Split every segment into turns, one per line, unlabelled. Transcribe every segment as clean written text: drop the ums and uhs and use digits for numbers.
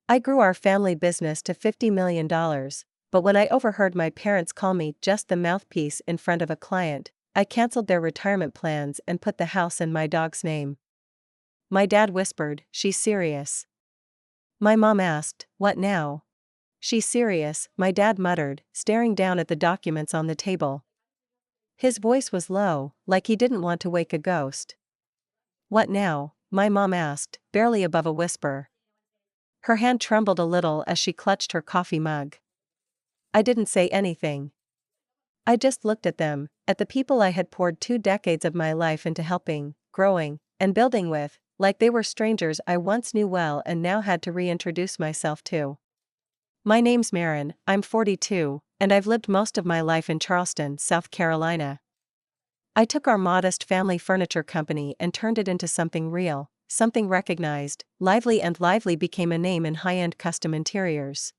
I grew our family business to $50 million, but when I overheard my parents call me just the mouthpiece in front of a client, I canceled their retirement plans and put the house in my dog's name. My dad whispered, "She's serious." My mom asked, "What now?" "She's serious," my dad muttered, staring down at the documents on the table. His voice was low, like he didn't want to wake a ghost. "What now?" my mom asked, barely above a whisper. Her hand trembled a little as she clutched her coffee mug. I didn't say anything. I just looked at them, at the people I had poured 2 decades of my life into helping, growing, and building with, like they were strangers I once knew well and now had to reintroduce myself to. "My name's Marin, I'm 42, and I've lived most of my life in Charleston, South Carolina. I took our modest family furniture company and turned it into something real, something recognized. Lively became a name in high-end custom interiors.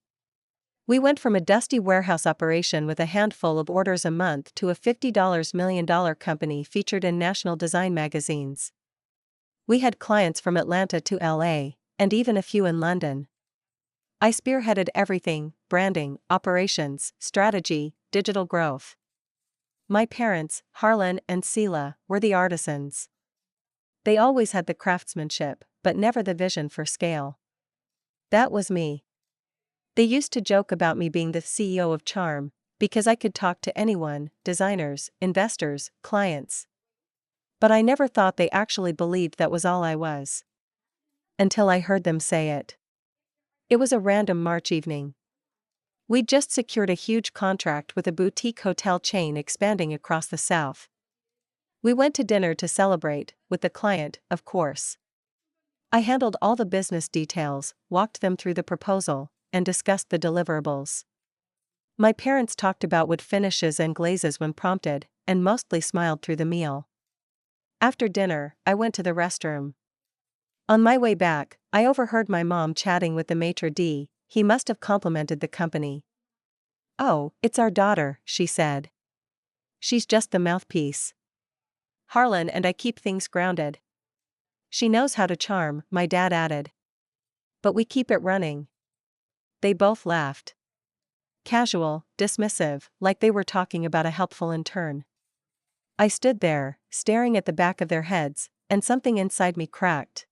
We went from a dusty warehouse operation with a handful of orders a month to a $50 million company featured in national design magazines. We had clients from Atlanta to LA, and even a few in London. I spearheaded everything: branding, operations, strategy, digital growth. My parents, Harlan and Sela, were the artisans. They always had the craftsmanship, but never the vision for scale. That was me. They used to joke about me being the CEO of charm, because I could talk to anyone: designers, investors, clients. But I never thought they actually believed that was all I was. Until I heard them say it. It was a random March evening. We'd just secured a huge contract with a boutique hotel chain expanding across the South. We went to dinner to celebrate, with the client, of course. I handled all the business details, walked them through the proposal, and discussed the deliverables. My parents talked about wood finishes and glazes when prompted, and mostly smiled through the meal. After dinner, I went to the restroom. On my way back, I overheard my mom chatting with the maitre d'. He must have complimented the company. "Oh, it's our daughter," she said. "She's just the mouthpiece. Harlan and I keep things grounded. She knows how to charm," my dad added. "But we keep it running." They both laughed. Casual, dismissive, like they were talking about a helpful intern. I stood there, staring at the back of their heads, and something inside me cracked.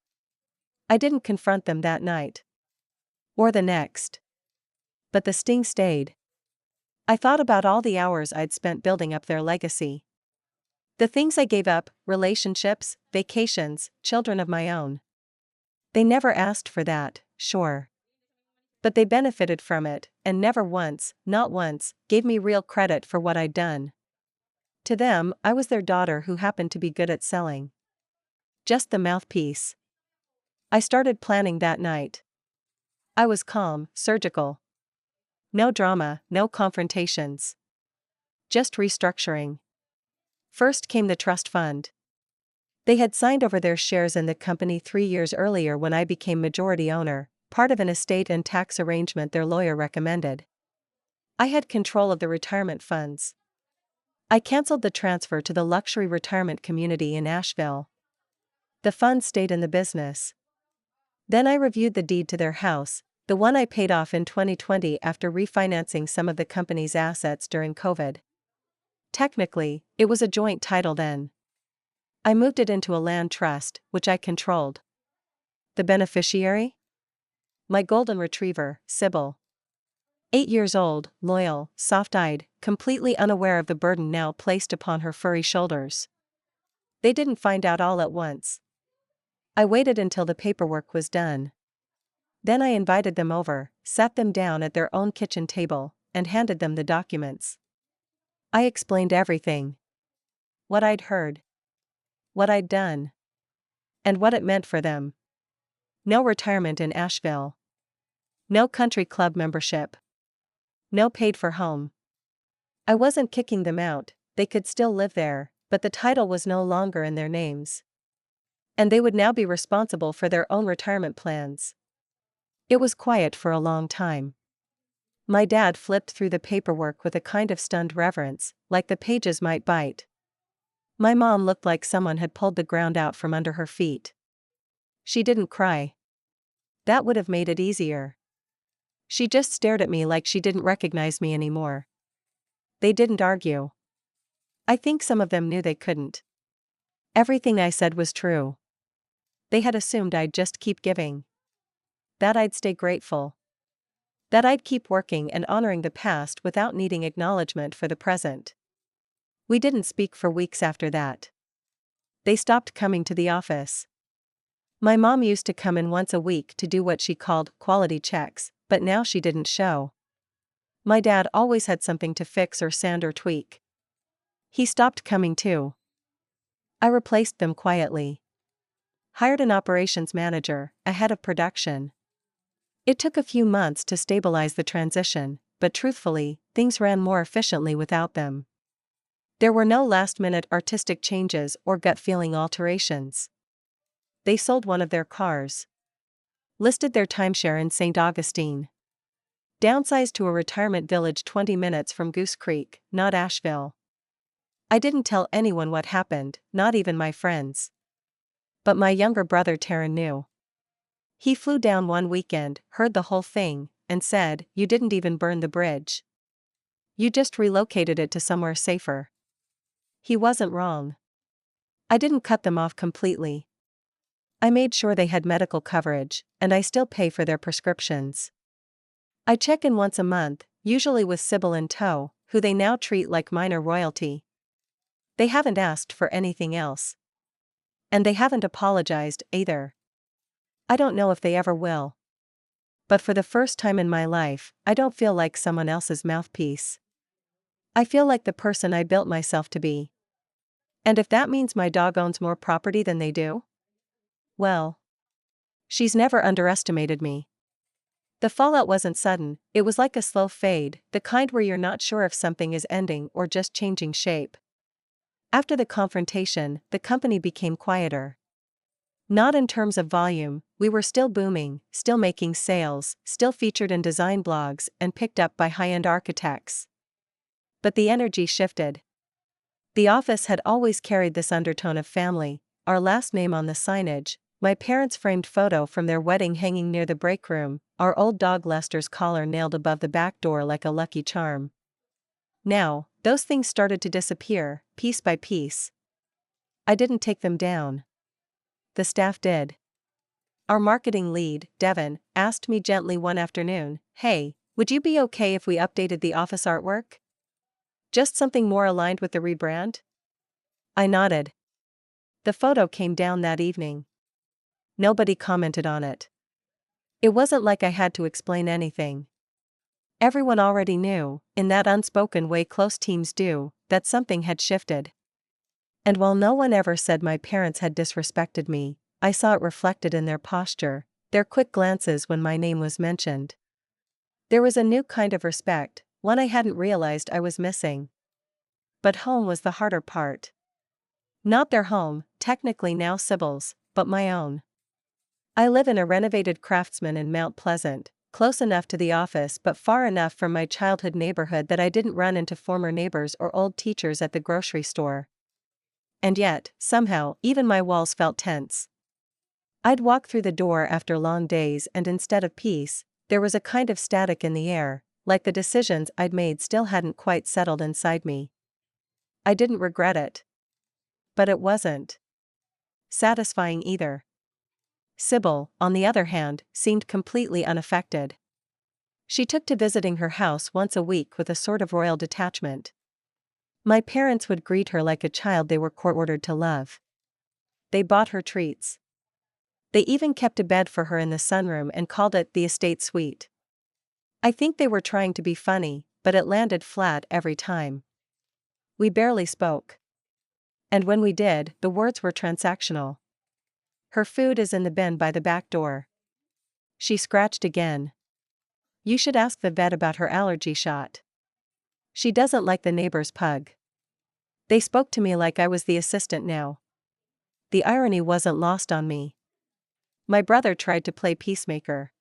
I didn't confront them that night. Or the next. But the sting stayed. I thought about all the hours I'd spent building up their legacy. The things I gave up: relationships, vacations, children of my own. They never asked for that, sure. But they benefited from it, and never once, not once, gave me real credit for what I'd done. To them, I was their daughter who happened to be good at selling. Just the mouthpiece. I started planning that night. I was calm, surgical. No drama, no confrontations. Just restructuring. First came the trust fund. They had signed over their shares in the company 3 years earlier when I became majority owner, part of an estate and tax arrangement their lawyer recommended. I had control of the retirement funds. I canceled the transfer to the luxury retirement community in Asheville. The funds stayed in the business. Then I reviewed the deed to their house, the one I paid off in 2020 after refinancing some of the company's assets during COVID. Technically, it was a joint title then. I moved it into a land trust, which I controlled. The beneficiary? My golden retriever, Sybil. 8 years old, loyal, soft-eyed, completely unaware of the burden now placed upon her furry shoulders. They didn't find out all at once. I waited until the paperwork was done. Then I invited them over, sat them down at their own kitchen table, and handed them the documents. I explained everything. What I'd heard. What I'd done. And what it meant for them. No retirement in Asheville. No country club membership. No paid-for home. I wasn't kicking them out, they could still live there, but the title was no longer in their names. And they would now be responsible for their own retirement plans. It was quiet for a long time. My dad flipped through the paperwork with a kind of stunned reverence, like the pages might bite. My mom looked like someone had pulled the ground out from under her feet. She didn't cry. That would have made it easier. She just stared at me like she didn't recognize me anymore. They didn't argue. I think some of them knew they couldn't. Everything I said was true. They had assumed I'd just keep giving. That I'd stay grateful. That I'd keep working and honoring the past without needing acknowledgement for the present. We didn't speak for weeks after that. They stopped coming to the office. My mom used to come in once a week to do what she called quality checks, but now she didn't show. My dad always had something to fix or sand or tweak. He stopped coming too. I replaced them quietly. Hired an operations manager, a head of production. It took a few months to stabilize the transition, but truthfully, things ran more efficiently without them. There were no last-minute artistic changes or gut-feeling alterations. They sold one of their cars. Listed their timeshare in St. Augustine. Downsized to a retirement village 20 minutes from Goose Creek, not Asheville. I didn't tell anyone what happened, not even my friends. But my younger brother Taryn knew. He flew down one weekend, heard the whole thing, and said, "You didn't even burn the bridge. You just relocated it to somewhere safer." He wasn't wrong. I didn't cut them off completely. I made sure they had medical coverage, and I still pay for their prescriptions. I check in once a month, usually with Sybil in tow, who they now treat like minor royalty. They haven't asked for anything else. And they haven't apologized, either. I don't know if they ever will. But for the first time in my life, I don't feel like someone else's mouthpiece. I feel like the person I built myself to be. And if that means my dog owns more property than they do? Well. She's never underestimated me. The fallout wasn't sudden, it was like a slow fade, the kind where you're not sure if something is ending or just changing shape. After the confrontation, the company became quieter. Not in terms of volume, we were still booming, still making sales, still featured in design blogs and picked up by high-end architects. But the energy shifted. The office had always carried this undertone of family, our last name on the signage, my parents' framed photo from their wedding hanging near the break room, our old dog Lester's collar nailed above the back door like a lucky charm. Now, those things started to disappear, piece by piece. I didn't take them down. The staff did. Our marketing lead, Devin, asked me gently one afternoon, "Hey, would you be okay if we updated the office artwork? Just something more aligned with the rebrand?" I nodded. The photo came down that evening. Nobody commented on it. It wasn't like I had to explain anything. Everyone already knew, in that unspoken way close teams do, that something had shifted. And while no one ever said my parents had disrespected me, I saw it reflected in their posture, their quick glances when my name was mentioned. There was a new kind of respect, one I hadn't realized I was missing. But home was the harder part. Not their home, technically now Sybil's, but my own. I live in a renovated Craftsman in Mount Pleasant, close enough to the office but far enough from my childhood neighborhood that I didn't run into former neighbors or old teachers at the grocery store. And yet, somehow, even my walls felt tense. I'd walk through the door after long days and instead of peace, there was a kind of static in the air, like the decisions I'd made still hadn't quite settled inside me. I didn't regret it. But it wasn't satisfying either. Sybil, on the other hand, seemed completely unaffected. She took to visiting her house once a week with a sort of royal detachment. My parents would greet her like a child they were court-ordered to love. They bought her treats. They even kept a bed for her in the sunroom and called it the estate suite. I think they were trying to be funny, but it landed flat every time. We barely spoke. And when we did, the words were transactional. "Her food is in the bin by the back door." She scratched again. "You should ask the vet about her allergy shot. She doesn't like the neighbor's pug." They spoke to me like I was the assistant now. The irony wasn't lost on me. My brother tried to play peacemaker.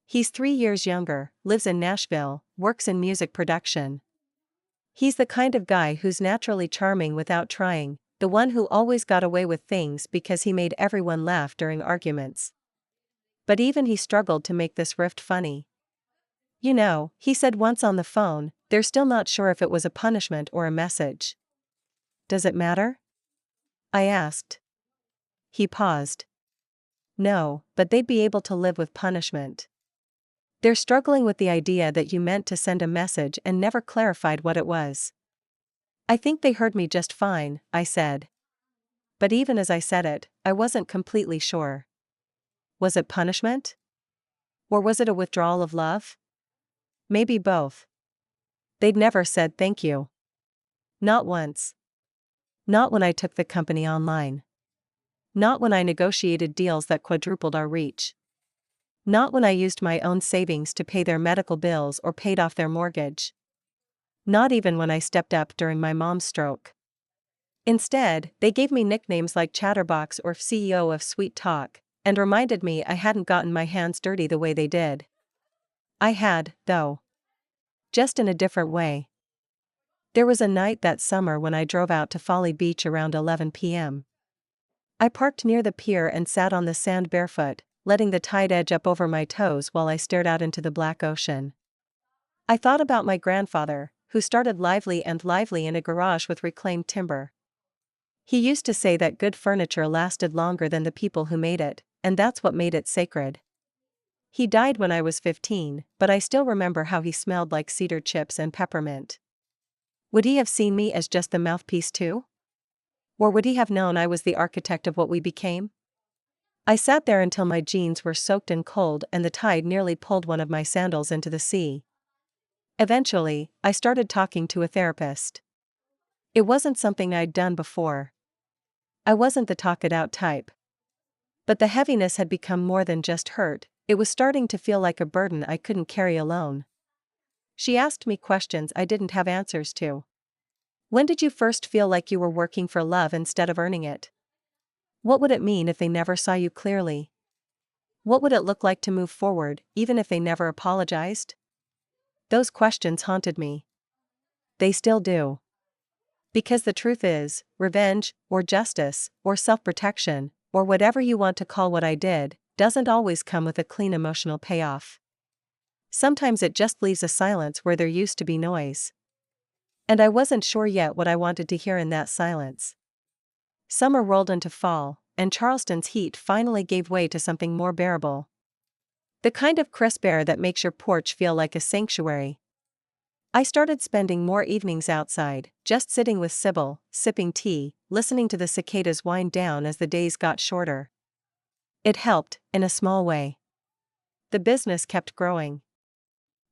He's 3 years younger, lives in Nashville, works in music production. He's the kind of guy who's naturally charming without trying, the one who always got away with things because he made everyone laugh during arguments. But even he struggled to make this rift funny. He said once on the phone, they're still not sure if it was a punishment or a message. Does it matter? I asked. He paused. No, but they'd be able to live with punishment. They're struggling with the idea that you meant to send a message and never clarified what it was. I think they heard me just fine, I said. But even as I said it, I wasn't completely sure. Was it punishment? Or was it a withdrawal of love? Maybe both. They'd never said thank you. Not once. Not when I took the company online. Not when I negotiated deals that quadrupled our reach. Not when I used my own savings to pay their medical bills or paid off their mortgage. Not even when I stepped up during my mom's stroke. Instead, they gave me nicknames like Chatterbox or CEO of Sweet Talk, and reminded me I hadn't gotten my hands dirty the way they did. I had, though. Just in a different way. There was a night that summer when I drove out to Folly Beach around 11 p.m. I parked near the pier and sat on the sand barefoot, letting the tide edge up over my toes while I stared out into the black ocean. I thought about my grandfather, who started lively in a garage with reclaimed timber. He used to say that good furniture lasted longer than the people who made it, and that's what made it sacred. He died when I was 15, but I still remember how he smelled like cedar chips and peppermint. Would he have seen me as just the mouthpiece too? Or would he have known I was the architect of what we became? I sat there until my jeans were soaked and cold and the tide nearly pulled one of my sandals into the sea. Eventually, I started talking to a therapist. It wasn't something I'd done before. I wasn't the talk-it-out type. But the heaviness had become more than just hurt, it was starting to feel like a burden I couldn't carry alone. She asked me questions I didn't have answers to. When did you first feel like you were working for love instead of earning it? What would it mean if they never saw you clearly? What would it look like to move forward, even if they never apologized? Those questions haunted me. They still do. Because the truth is, revenge, or justice, or self-protection, or whatever you want to call what I did, doesn't always come with a clean emotional payoff. Sometimes it just leaves a silence where there used to be noise. And I wasn't sure yet what I wanted to hear in that silence. Summer rolled into fall, and Charleston's heat finally gave way to something more bearable. The kind of crisp air that makes your porch feel like a sanctuary. I started spending more evenings outside, just sitting with Sybil, sipping tea, listening to the cicadas wind down as the days got shorter. It helped, in a small way. The business kept growing.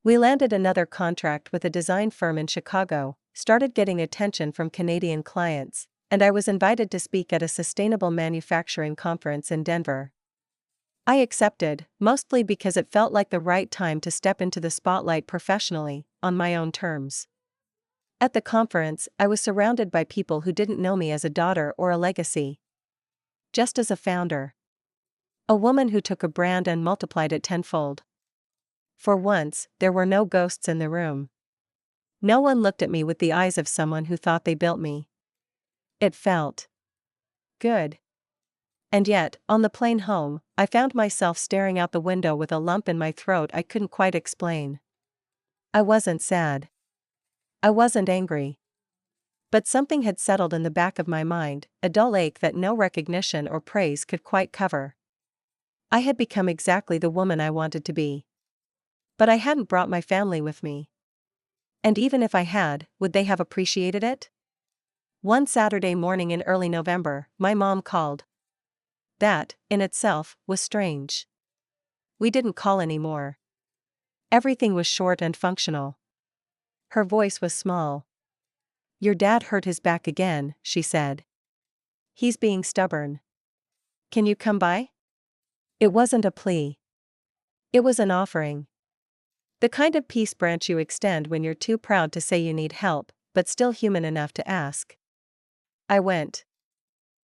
We landed another contract with a design firm in Chicago, started getting attention from Canadian clients, and I was invited to speak at a sustainable manufacturing conference in Denver. I accepted, mostly because it felt like the right time to step into the spotlight professionally, on my own terms. At the conference, I was surrounded by people who didn't know me as a daughter or a legacy. Just as a founder. A woman who took a brand and multiplied it tenfold. For once, there were no ghosts in the room. No one looked at me with the eyes of someone who thought they built me. It felt good. And yet, on the plane home, I found myself staring out the window with a lump in my throat I couldn't quite explain. I wasn't sad. I wasn't angry. But something had settled in the back of my mind, a dull ache that no recognition or praise could quite cover. I had become exactly the woman I wanted to be. But I hadn't brought my family with me. And even if I had, would they have appreciated it? One Saturday morning in early November, my mom called. That, in itself, was strange. We didn't call anymore. Everything was short and functional. Her voice was small. "Your dad hurt his back again," she said. "He's being stubborn. Can you come by?" It wasn't a plea. It was an offering. The kind of peace branch you extend when you're too proud to say you need help, but still human enough to ask. I went.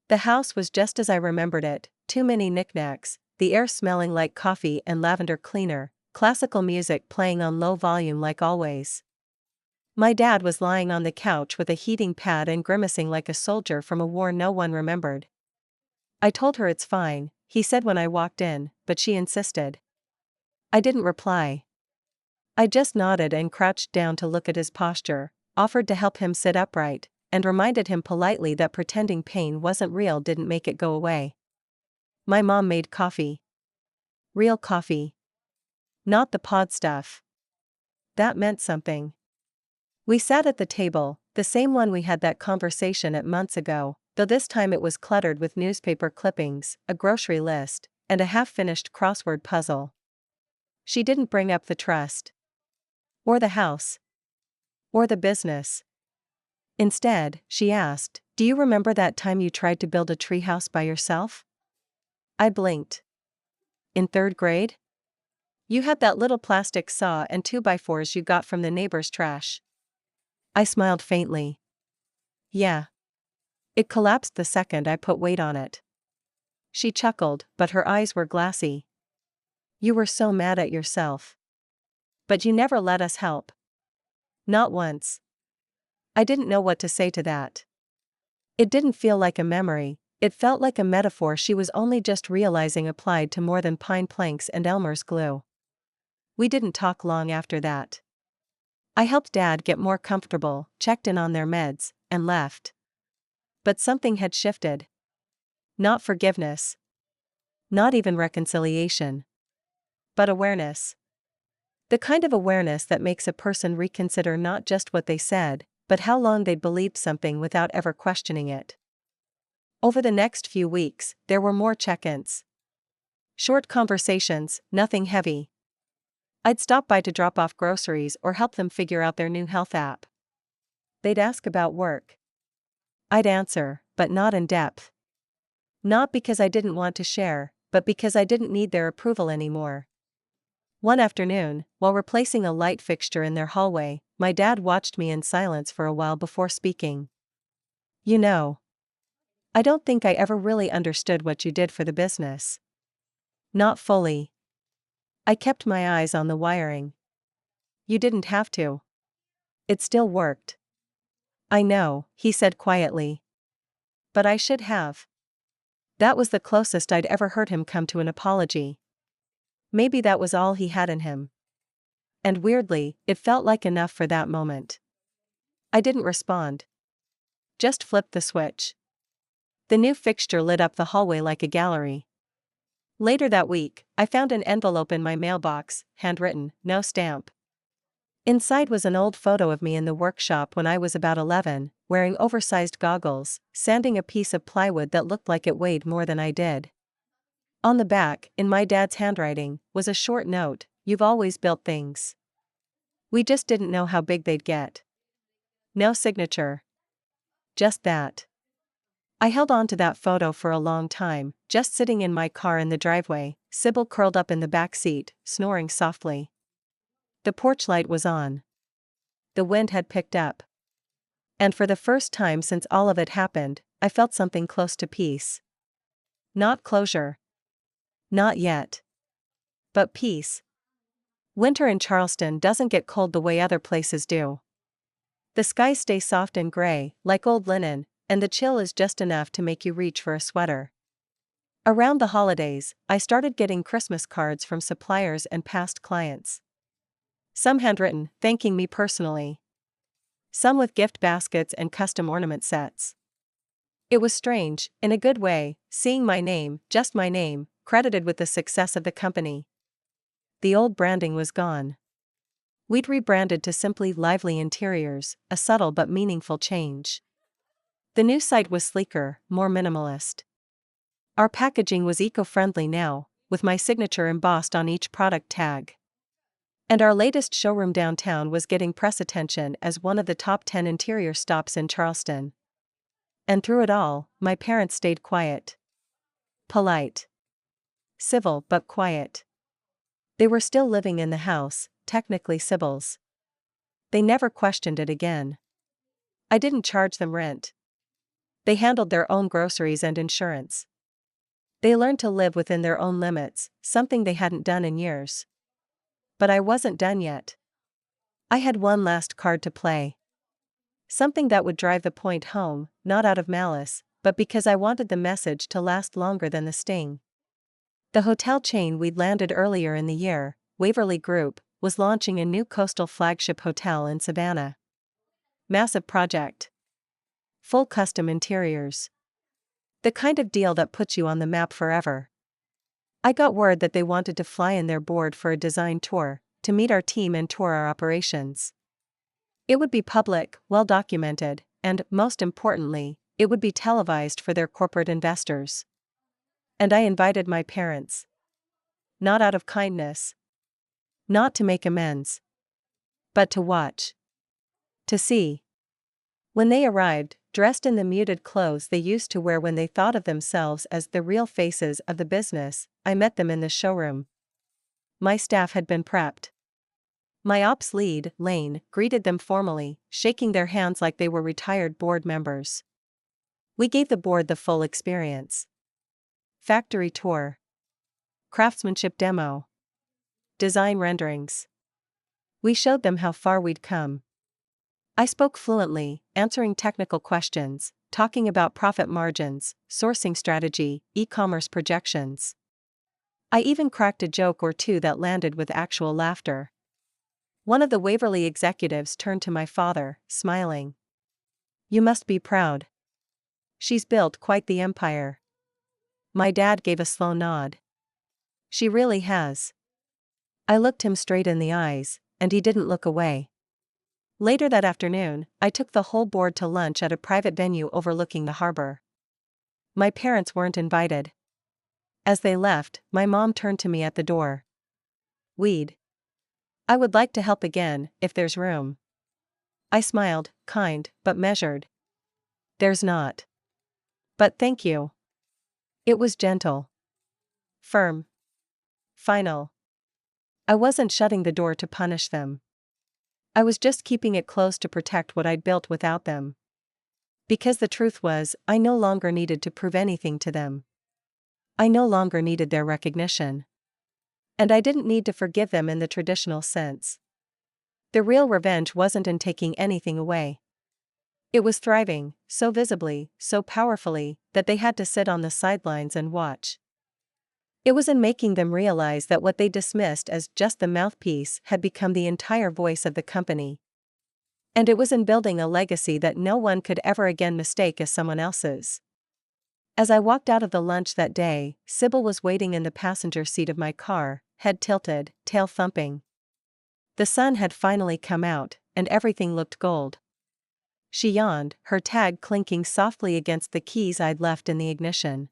The house was just as I remembered it, too many knickknacks, the air smelling like coffee and lavender cleaner, classical music playing on low volume like always. My dad was lying on the couch with a heating pad and grimacing like a soldier from a war no one remembered. I told her it's fine, he said when I walked in, but she insisted. I didn't reply. I just nodded and crouched down to look at his posture, offered to help him sit upright, and reminded him politely that pretending pain wasn't real didn't make it go away. My mom made coffee. Real coffee. Not the pod stuff. That meant something. We sat at the table, the same one we had that conversation at months ago, though this time it was cluttered with newspaper clippings, a grocery list, and a half-finished crossword puzzle. She didn't bring up the trust. Or the house. Or the business. Instead, she asked, "Do you remember that time you tried to build a treehouse by yourself?" I blinked. In 3rd grade? You had that little plastic saw and 2x4s you got from the neighbor's trash. I smiled faintly. Yeah. It collapsed the second I put weight on it. She chuckled, but her eyes were glassy. You were so mad at yourself. But you never let us help. Not once. I didn't know what to say to that. It didn't feel like a memory, it felt like a metaphor she was only just realizing applied to more than pine planks and Elmer's glue. We didn't talk long after that. I helped Dad get more comfortable, checked in on their meds, and left. But something had shifted. Not forgiveness. Not even reconciliation. But awareness. The kind of awareness that makes a person reconsider not just what they said, but how long they'd believed something without ever questioning it. Over the next few weeks, there were more check-ins. Short conversations, nothing heavy. I'd stop by to drop off groceries or help them figure out their new health app. They'd ask about work. I'd answer, but not in depth. Not because I didn't want to share, but because I didn't need their approval anymore. One afternoon, while replacing a light fixture in their hallway, my dad watched me in silence for a while before speaking. "You know, I don't think I ever really understood what you did for the business." Not fully. I kept my eyes on the wiring. You didn't have to. It still worked. I know, he said quietly. But I should have. That was the closest I'd ever heard him come to an apology. Maybe that was all he had in him. And weirdly, it felt like enough for that moment. I didn't respond. Just flipped the switch. The new fixture lit up the hallway like a gallery. Later that week, I found an envelope in my mailbox, handwritten, no stamp. Inside was an old photo of me in the workshop when I was about 11, wearing oversized goggles, sanding a piece of plywood that looked like it weighed more than I did. On the back, in my dad's handwriting, was a short note: "You've always built things. We just didn't know how big they'd get." No signature. Just that. I held on to that photo for a long time, just sitting in my car in the driveway, Sybil curled up in the back seat, snoring softly. The porch light was on. The wind had picked up. And for the first time since all of it happened, I felt something close to peace. Not closure. Not yet. But peace. Winter in Charleston doesn't get cold the way other places do. The skies stay soft and gray, like old linen, and the chill is just enough to make you reach for a sweater. Around the holidays, I started getting Christmas cards from suppliers and past clients. Some handwritten, thanking me personally. Some with gift baskets and custom ornament sets. It was strange, in a good way, seeing my name, just my name, credited with the success of the company. The old branding was gone. We'd rebranded to simply Lively Interiors, a subtle but meaningful change. The new site was sleeker, more minimalist. Our packaging was eco-friendly now, with my signature embossed on each product tag. And our latest showroom downtown was getting press attention as one of the top 10 interior stops in Charleston. And through it all, my parents stayed quiet. Polite. Civil but quiet. They were still living in the house, technically Sybil's. They never questioned it again. I didn't charge them rent. They handled their own groceries and insurance. They learned to live within their own limits, something they hadn't done in years. But I wasn't done yet. I had one last card to play. Something that would drive the point home, not out of malice, but because I wanted the message to last longer than the sting. The hotel chain we'd landed earlier in the year, Waverly Group, was launching a new coastal flagship hotel in Savannah. Massive project. Full custom interiors. The kind of deal that puts you on the map forever. I got word that they wanted to fly in their board for a design tour, to meet our team and tour our operations. It would be public, well documented, and, most importantly, it would be televised for their corporate investors. And I invited my parents. Not out of kindness. Not to make amends. But to watch. To see. When they arrived, dressed in the muted clothes they used to wear when they thought of themselves as the real faces of the business, I met them in the showroom. My staff had been prepped. My ops lead, Lane, greeted them formally, shaking their hands like they were retired board members. We gave the board the full experience. Factory tour. Craftsmanship demo. Design renderings. We showed them how far we'd come. I spoke fluently, answering technical questions, talking about profit margins, sourcing strategy, e-commerce projections. I even cracked a joke or two that landed with actual laughter. One of the Waverly executives turned to my father, smiling. "You must be proud. She's built quite the empire." My dad gave a slow nod. "She really has." I looked him straight in the eyes, and he didn't look away. Later that afternoon, I took the whole board to lunch at a private venue overlooking the harbor. My parents weren't invited. As they left, my mom turned to me at the door. "I would like to help again, if there's room." I smiled, kind, but measured. "There's not. But thank you." It was gentle. Firm. Final. I wasn't shutting the door to punish them. I was just keeping it closed to protect what I'd built without them. Because the truth was, I no longer needed to prove anything to them. I no longer needed their recognition. And I didn't need to forgive them in the traditional sense. The real revenge wasn't in taking anything away. It was thriving, so visibly, so powerfully, that they had to sit on the sidelines and watch. It was in making them realize that what they dismissed as just the mouthpiece had become the entire voice of the company. And it was in building a legacy that no one could ever again mistake as someone else's. As I walked out of the lunch that day, Sybil was waiting in the passenger seat of my car, head tilted, tail thumping. The sun had finally come out, and everything looked gold. She yawned, her tag clinking softly against the keys I'd left in the ignition.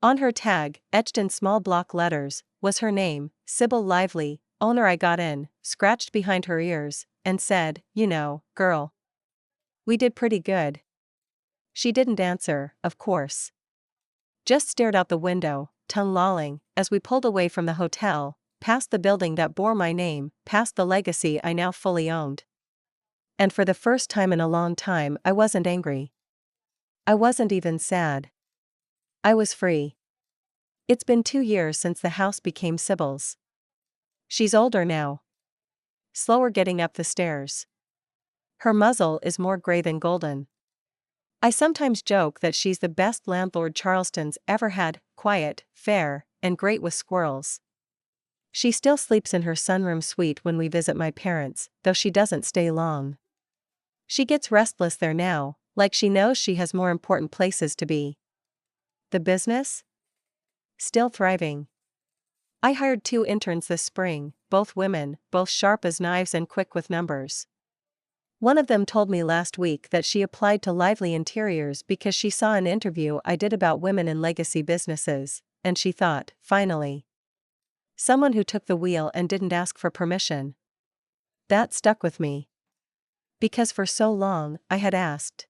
On her tag, etched in small block letters, was her name, Sybil Lively, owner. I got in, scratched behind her ears, and said, "You know, girl. We did pretty good." She didn't answer, of course. Just stared out the window, tongue lolling, as we pulled away from the hotel, past the building that bore my name, past the legacy I now fully owned. And for the first time in a long time, I wasn't angry. I wasn't even sad. I was free. It's been 2 years since the house became Sybil's. She's older now. Slower getting up the stairs. Her muzzle is more gray than golden. I sometimes joke that she's the best landlord Charleston's ever had, quiet, fair, and great with squirrels. She still sleeps in her sunroom suite when we visit my parents, though she doesn't stay long. She gets restless there now, like she knows she has more important places to be. The business? Still thriving. I hired 2 interns this spring, both women, both sharp as knives and quick with numbers. One of them told me last week that she applied to Lively Interiors because she saw an interview I did about women in legacy businesses, and she thought, finally, someone who took the wheel and didn't ask for permission. That stuck with me. Because for so long, I had asked.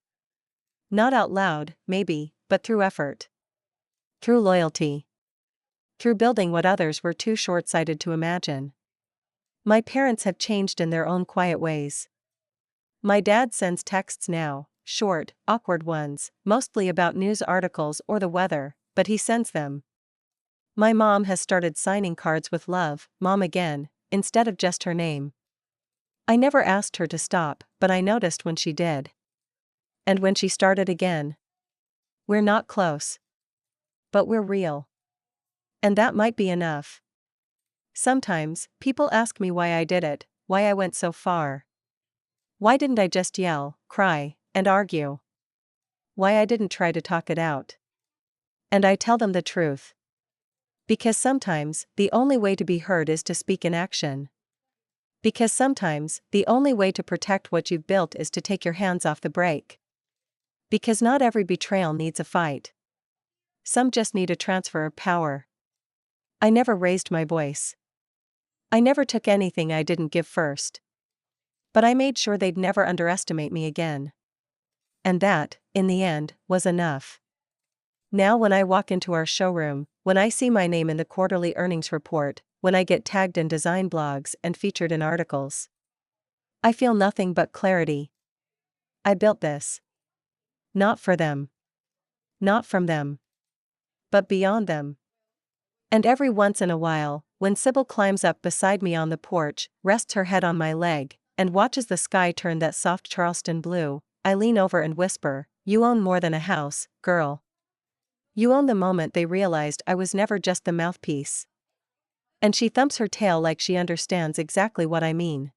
Not out loud, maybe, but through effort. Through loyalty. Through building what others were too short-sighted to imagine. My parents have changed in their own quiet ways. My dad sends texts now, short, awkward ones, mostly about news articles or the weather, but he sends them. My mom has started signing cards with "Love, Mom" again, instead of just her name. I never asked her to stop, but I noticed when she did. And when she started again. We're not close. But we're real. And that might be enough. Sometimes, people ask me why I did it, why I went so far. Why didn't I just yell, cry, and argue? Why I didn't try to talk it out. And I tell them the truth. Because sometimes, the only way to be heard is to speak in action. Because sometimes, the only way to protect what you've built is to take your hands off the brake. Because not every betrayal needs a fight. Some just need a transfer of power. I never raised my voice. I never took anything I didn't give first. But I made sure they'd never underestimate me again. And that, in the end, was enough. Now when I walk into our showroom, when I see my name in the quarterly earnings report, when I get tagged in design blogs and featured in articles, I feel nothing but clarity. I built this. Not for them. Not from them. But beyond them. And every once in a while, when Sybil climbs up beside me on the porch, rests her head on my leg, and watches the sky turn that soft Charleston blue, I lean over and whisper, "You own more than a house, girl. You own the moment they realized I was never just the mouthpiece." And she thumps her tail like she understands exactly what I mean.